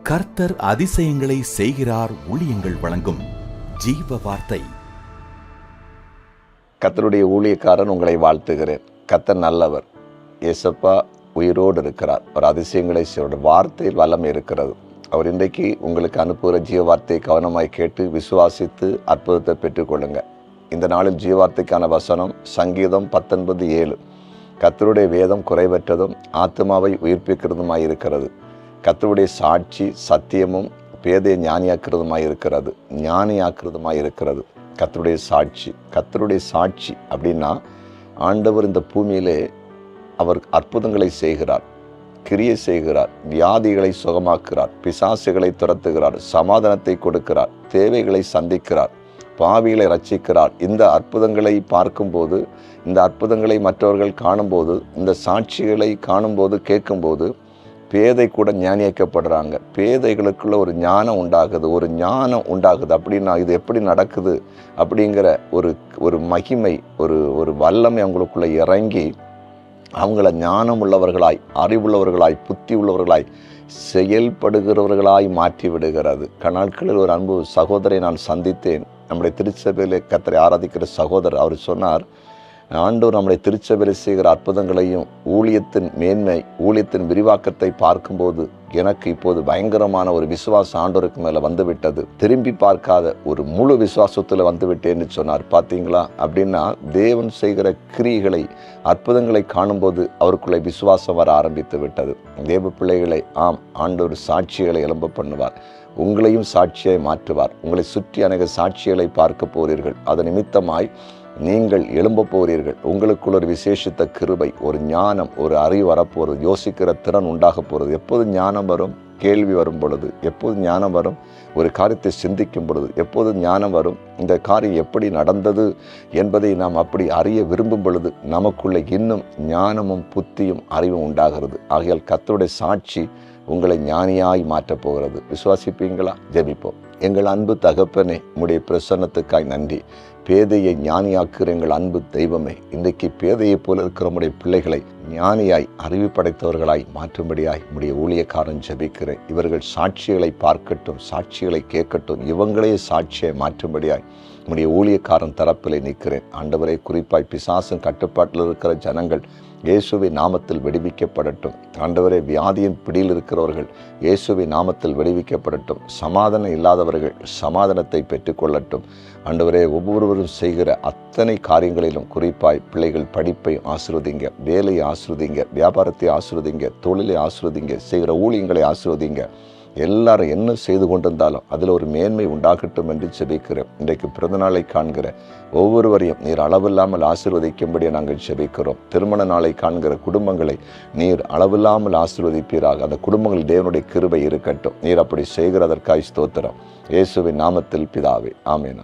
கர்த்தர் அதிசயங்களை செய்கிறார். ஊழியங்கள் வழங்கும் ஜீவ வார்த்தை. கர்த்தருடைய ஊழியக்காரன் உங்களை வாழ்த்துகிறேன். கர்த்தர் நல்லவர். ஏசப்பா உயிரோடு இருக்கிறார். ஒரு அதிசயங்களை செய்ய வார்த்தையில் வல்லமை இருக்கிறது. அவர் இன்றைக்கு உங்களுக்கு அனுப்புகிற ஜீவ வார்த்தையை கவனமாய் கேட்டு விசுவாசித்து அற்புதத்தை பெற்றுக்கொள்ளுங்க. இந்த நாளில் ஜீவ வார்த்தைக்கான வசனம் சங்கீதம் 19:7. கர்த்தருடைய வேதம் குறைவற்றதும் ஆத்மாவை உயிர்ப்பிக்கிறதுமாய் இருக்கிறது. கர்த்தருடைய சாட்சி சத்தியமும் பேதையை ஞானியாக்குறதுமாய் இருக்கிறது. ஞானியாக்குறதுமாய் இருக்கிறது. கர்த்தருடைய சாட்சி அப்படின்னா, ஆண்டவர் இந்த பூமியிலே அவர் அற்புதங்களை செய்கிறார், கிரியை செய்கிறார், வியாதிகளை சுகமாக்குகிறார், பிசாசுகளை துரத்துகிறார், சமாதானத்தை கொடுக்கிறார், தேவைகளை சந்திக்கிறார், பாவிகளை ரட்சிக்கிறார். இந்த அற்புதங்களை பார்க்கும்போது, இந்த அற்புதங்களை மற்றவர்கள் காணும்போது, இந்த சாட்சிகளை காணும்போது கேட்கும்போது பேதை கூட ஞானியாக்கப்படுறாங்க. பேதைகளுக்குள்ள ஒரு ஞானம் உண்டாகுது. அப்படின்னா இது எப்படி நடக்குது அப்படிங்கிற ஒரு மகிமை, ஒரு வல்லமை அவங்களுக்குள்ள இறங்கி அவங்கள ஞானம் உள்ளவர்களாய், அறிவுள்ளவர்களாய், புத்தி உள்ளவர்களாய், செயல்படுகிறவர்களாய் மாற்றி விடுகிறது. நாட்களில் ஒரு அன்பு சகோதரை நான் சந்தித்தேன். நம்முடைய திருச்சபையில் கர்த்தரை ஆராதிக்கிற சகோதரர். அவர் சொன்னார், ஆண்டவர் நம்முடைய திருச்சபையில் செய்கிற அற்புதங்களையும் ஊழியத்தின் மேன்மை, ஊழியத்தின் விரிவாக்கத்தை பார்க்கும்போது எனக்கு இப்போது பயங்கரமான ஒரு விசுவாசம் ஆண்டவருக்கு மேலே வந்துவிட்டது. திரும்பி பார்க்காத ஒரு முழு விசுவாசத்தில் வந்துவிட்டேன்னு சொன்னார். பார்த்தீங்களா? அப்படின்னா தேவன் செய்கிற கிரியைகளை, அற்புதங்களை காணும்போது அவருக்குள்ளே விசுவாசம் வர ஆரம்பித்து விட்டது. தேவ பிள்ளைகளை, ஆம், ஆண்டவர் சாட்சிகளை எழும்ப பண்ணுவார். உங்களையும் சாட்சியாய் மாற்றுவார். உங்களை சுற்றி அநேக சாட்சிகளை பார்க்க போகிறீர்கள். அதன் நிமித்தமாய் நீங்கள் எழும்ப போகிறீர்கள். உங்களுக்குள்ள ஒரு விசேஷித்த கிருபை, ஒரு ஞானம், ஒரு அறிவு வரப்போகிறது. யோசிக்கிற திறன் உண்டாக போகிறது. எப்போது ஞானம் வரும்? கேள்வி வரும் பொழுது. எப்போது ஞானம் வரும்? ஒரு காரியத்தை சிந்திக்கும் பொழுது. எப்போது ஞானம் வரும்? இந்த காரியம் எப்படி நடந்தது என்பதை நாம் அப்படி அறிய விரும்பும் பொழுது நமக்குள்ள இன்னும் ஞானமும் புத்தியும் அறிவும் உண்டாகிறது. ஆகையால் கர்த்தருடைய சாட்சி உங்களை ஞானியாய் மாற்றப் போகிறது. விசுவாசிப்பீங்களா? ஜெபிப்போம். எங்கள் அன்பு தகப்பனே, உம்முடைய பிரசன்னத்துக்காய் நன்றி. பேதையை ஞானியாக்குற எங்கள் அன்பு தெய்வமே, இன்றைக்கு பேதையைப் போல இருக்கிற உம்முடைய பிள்ளைகளை ஞானியாய், அறிவு படைத்தவர்களாய் மாற்றும்படியாய் உம்முடைய ஊழியக்காரன் ஜெபிக்கிறேன். இவர்கள் சாட்சிகளை பார்க்கட்டும், சாட்சிகளை கேட்கட்டும், இவங்களே சாட்சியை மாற்றும்படியாய் உம்முடைய ஊழியக்காரன் தரப்பிலே நிற்கிறேன். ஆண்டவரை, குறிப்பாய் பிசாசின் கட்டுப்பாட்டில் இருக்கிற ஜனங்கள் இயேசுவின் நாமத்தில் விடுவிக்கப்படட்டும். ஆண்டவரே, வியாதியின் பிடியில் இருக்கிறவர்கள் இயேசுவின் நாமத்தில் விடுவிக்கப்படட்டும். சமாதானம் இல்லாதவர்கள் சமாதானத்தை பெற்றுக்கொள்ளட்டும். ஆண்டவரே, ஒவ்வொருவரும் செய்கிற அத்தனை காரியங்களிலும் குறிப்பாய் பிள்ளைகள் படிப்பை ஆசீர்வதிங்க, வேலையை ஆசீர்வதிங்க, வியாபாரத்தை ஆசீர்வதிங்க, தொழிலை ஆசீர்வதிங்க, செய்கிற ஊழியங்களை ஆசீர்வதிங்க. எல்லாரும் என்ன செய்து கொண்டிருந்தாலும் அதில் ஒரு மேன்மை உண்டாகட்டும் என்று ஜெபிக்கிறோம். இன்றைக்கு பிறந்தநாளை காண்கிற ஒவ்வொருவரையும் நீர் அளவில்லாமல் ஆசீர்வதிக்கும்படியாக நாங்கள் ஜெபிக்கிறோம். திருமண நாளை காண்கிற குடும்பங்களை நீர் அளவில்லாமல் ஆசீர்வதிப்பீராக. அந்த குடும்பங்கள் தேவனுடைய கிருபை இருக்கட்டும். நீர் அப்படி செய்கிறதற்காய் ஸ்தோத்திரம். இயேசுவின் நாமத்தில் பிதாவே, ஆமென்.